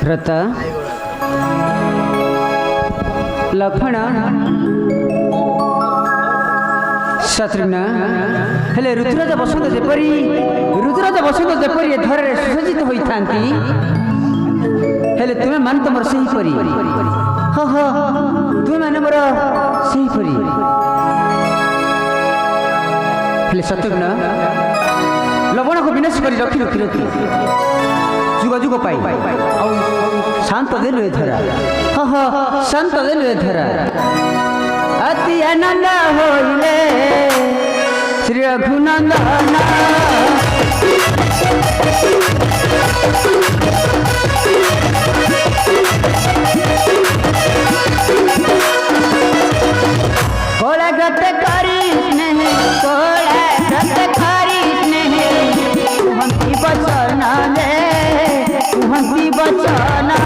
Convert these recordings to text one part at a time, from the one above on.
रता लक्ष्मण शत्रुघ्न हेले ऋतुराज बसंत जेपरी धर सुसज्जित होता हेले तुमे मान तुम से परी हाँ हाँ तुमे मैंने मोर से परी हेले शत्रुघ्न लवण को विनाश कर रखी रखी रखी जुग जुग पाई शांत देलु एथरा हाँ हाँ शांत देलु एथरा अति आनंद होइले श्री रघुनंदन कोला गत करी नहीं कोला गत करी नहीं तुहंती बचना दे तुहंती बचना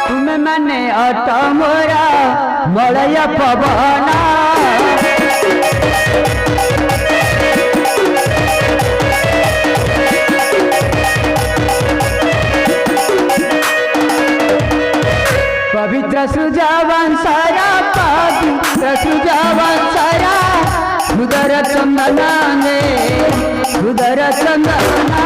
तुम्हें मैंने अटा मोरा मलय पवना पवित्र सृजावन सारा पवित्र सृजावन सारा उदर चंदना ने उदर चंदना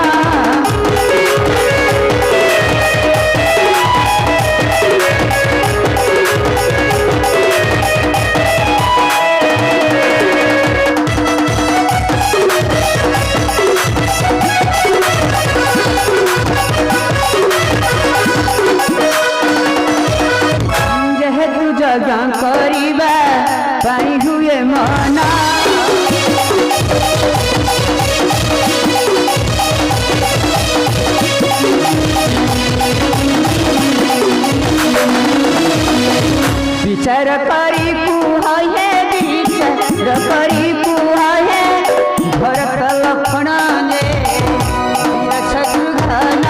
जगह करिबा पाई हुए मना विचार करी कुहाये विचार करी कुहाये भरत लक्ष्मण ने शत्रुघ्न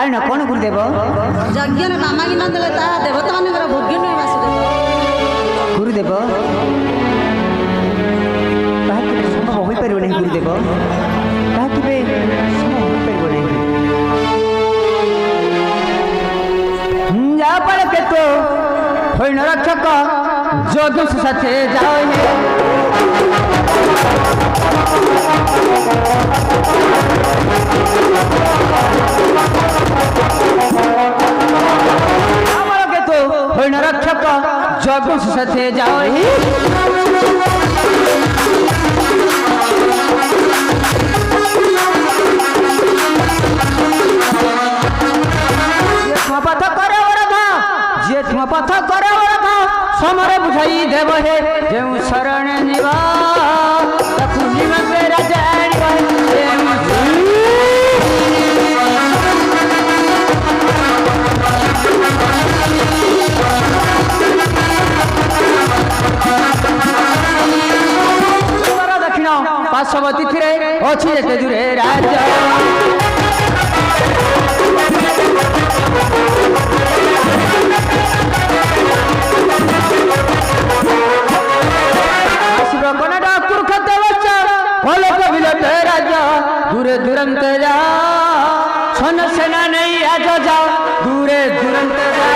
आइन कौन गुरुदेव यज्ञ नामागी न देले ता देवता मानकर भोग्य नुहे वासुदेव गुरुदेव ताहा केबे संभव होई परिबो नहीं गुरुदेव ताहा केबे संभव होई परिबो नहीं जा पड़ के तो होई न रक्षक जोगी साथे जाओ होई न रक्षक जोगी साथे जाओ पथ करे जे तुम पथ करे समर बुझाई देव हे जे शरण जीवा ताकू निमंत्रे राजा दक्षिण पार्श्व तिथि अच्छी जेते दूरे राजा दूरे दुरंत जा सन सेना नहीं आज जा दूरे दुरंत जा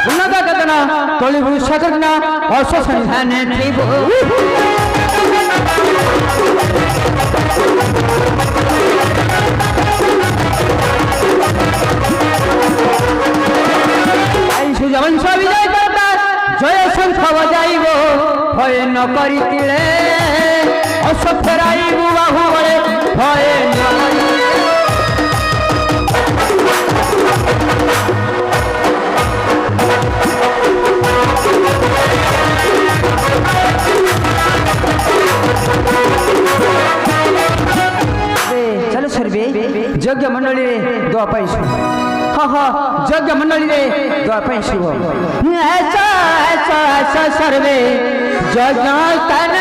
उन्नत कदना तोलिबु सगना असंधान त्रिभु वंश विजय करता जय शंख बजाइब भय न करी अश फेराइबु बाहु बड़े भय न चलो सर्वे यज्ञ मंडली दो पैसा यज्ञ मंडली रे द्वापै शुभ ऐसा ऐसा ऐसा सर्वे यज्ञ तन